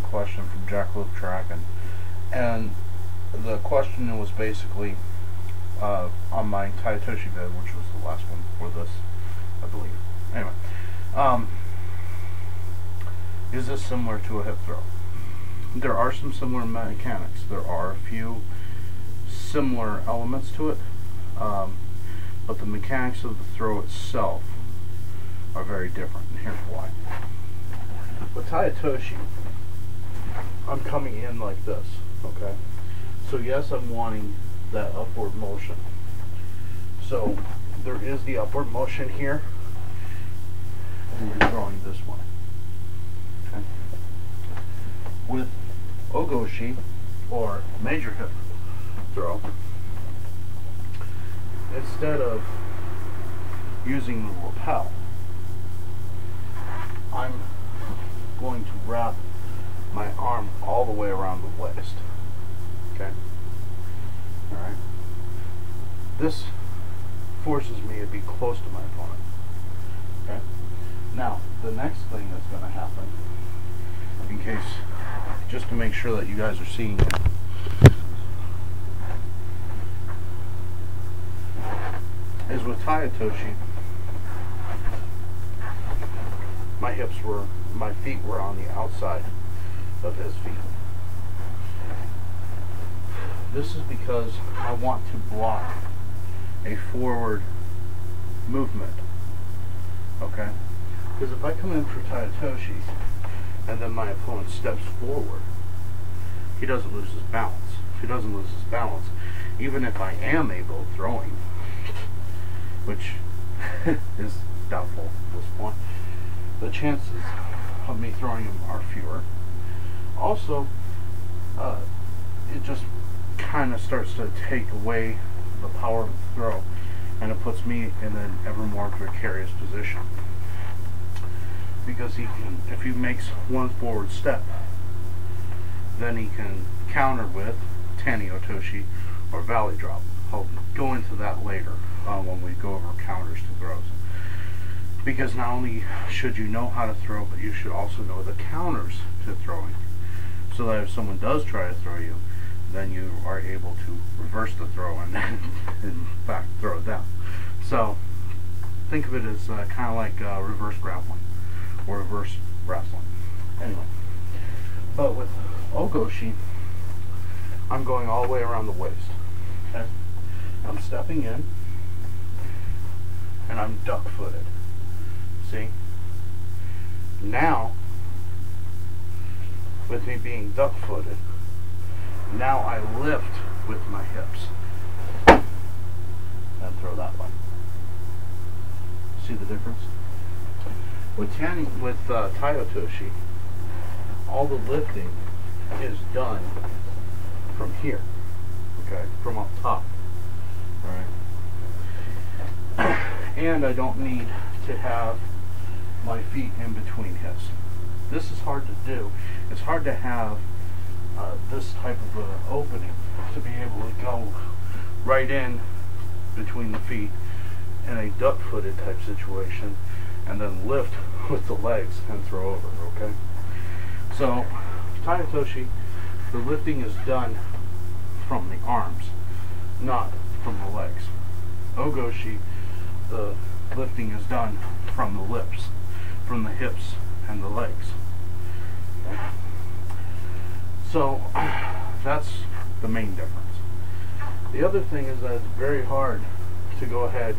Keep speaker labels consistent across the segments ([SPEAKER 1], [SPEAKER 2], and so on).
[SPEAKER 1] question from Jackalope Trackin, and the question was basically on my Tai-Otoshi vid, which was the last one for this, I believe. Anyway, is this similar to a hip throw? There are some similar mechanics. There are a few similar elements to it, but the mechanics of the throw itself are very different, and here's why. With Tai-Otoshi, I'm coming in like this, okay? So yes, I'm wanting that upward motion. So there is the upward motion here, and you're throwing this way. Okay? With Uki-goshi, or major hip throw, instead of using the lapel, I'm going to wrap my arm all the way around the waist. Okay? Alright? This forces me to be close to my opponent. Okay? Now, the next thing that's going to happen, in case, just to make sure that you guys are seeing it, is with Tai-Otoshi, my feet were on the outside of his feet. This is because I want to block a forward movement. Okay? Because if I come in for Tai-Otoshi and then my opponent steps forward, he doesn't lose his balance. If he doesn't lose his balance, even if I am able throwing, which is doubtful at this point, the chances of me throwing him are fewer. Also, it just kind of starts to take away the power of the throw, and it puts me in an ever more precarious position. Because he can, if he makes one forward step, then he can counter with Tai-Otoshi or valley drop. I'll go into that later when we go over counters to throws. Because not only should you know how to throw, but you should also know the counters to throwing. So that if someone does try to throw you, then you are able to reverse the throw and in fact throw it down. So think of it as kind of like reverse grappling or reverse wrestling. Anyway, but with Uki-goshi, I'm going all the way around the waist. Okay? I'm stepping in and I'm duck-footed. See? Now, with me being duck-footed, now I lift with my hips and throw that way. See the difference? With Tai-Otoshi, all the lifting is done from here, okay, from up top, right? And I don't need to have my feet in between hips. This is hard to do. It's hard to have this type of opening to be able to go right in between the feet in a duck-footed type situation and then lift with the legs and throw over, okay? So, Tai-Otoshi, the lifting is done from the arms, not from the legs. Uki-goshi, the lifting is done from the lips, from the hips and the legs. Okay? So that's the main difference. The other thing is that it's very hard to go ahead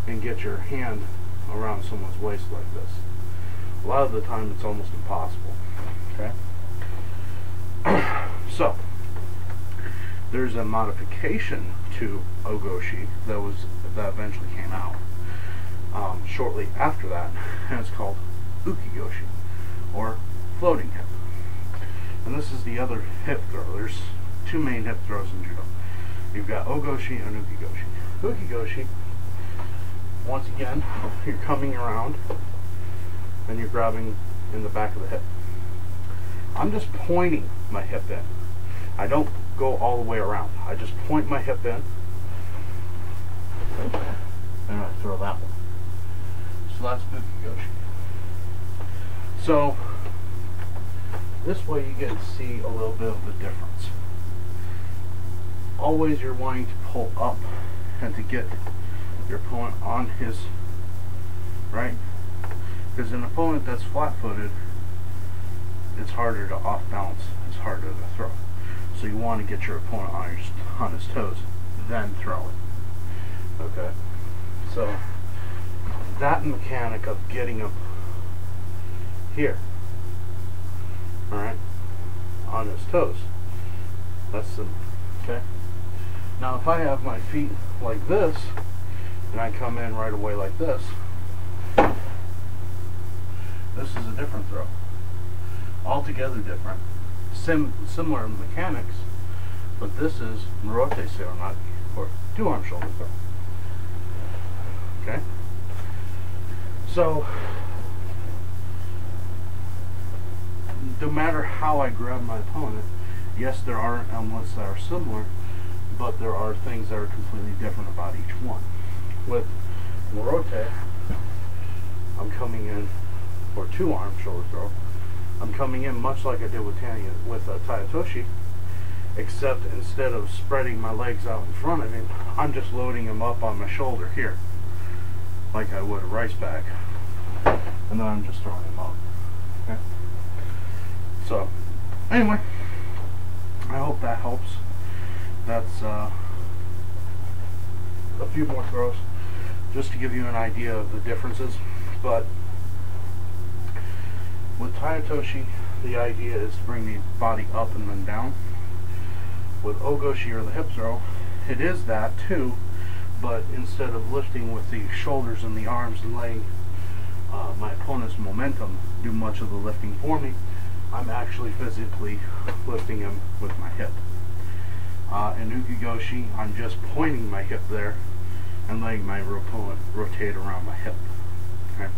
[SPEAKER 1] and get your hand around someone's waist like this. A lot of the time it's almost impossible. Okay? So there's a modification to Uki-goshi that eventually came out shortly after that, and it's called Uki-goshi, or floating hip. And this is the other hip throw. There's two main hip throws in judo. You've got Uki-goshi and Uki-goshi. Uki-goshi, once again, you're coming around and you're grabbing in the back of the hip. I'm just pointing my hip in. I don't go all the way around. I just point my hip in and I throw that one. So that's Uki-goshi. So This way you get to see a little bit of the difference. Always you're wanting to pull up and to get your opponent on his right, because an opponent that's flat-footed, it's harder to off balance, it's harder to throw. So you want to get your opponent on his toes, then throw it. Okay, so that mechanic of getting up here, all right, on his toes, that's the okay. Now if I have my feet like this and I come in right away like this is a different throw, altogether different, similar mechanics, but this is Morote Seoi Nage, or two-arm shoulder throw. Okay, so no matter how I grab my opponent, yes, there are elements that are similar, but there are things that are completely different about each one. With Morote, I'm coming in, or two-arm shoulder throw, I'm coming in much like I did with Tai-Otoshi, except instead of spreading my legs out in front of him, I'm just loading him up on my shoulder here, like I would a rice bag, and then I'm just throwing him up. Okay? So, anyway, I hope that helps. That's a few more throws, just to give you an idea of the differences. But with Tai-Otoshi, the idea is to bring the body up and then down. With Uki-goshi, or the hip throw, it is that too, but instead of lifting with the shoulders and the arms and letting my opponent's momentum do much of the lifting for me, I'm actually physically lifting him with my hip. In Uki-goshi, I'm just pointing my hip there and letting my opponent rotate around my hip. Okay?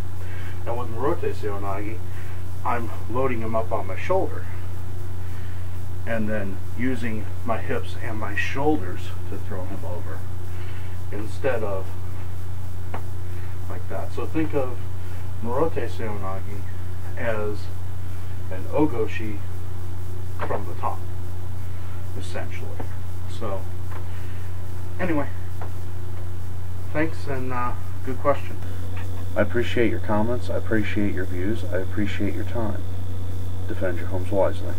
[SPEAKER 1] Now with Morote Seoi Nage, I'm loading him up on my shoulder and then using my hips and my shoulders to throw him over, instead of like that. So think of Morote Seoi Nage as an Uki-goshi from the top, essentially. So anyway, thanks, and good question. I appreciate your comments, I appreciate your views, I appreciate your time. Defend your homes wisely.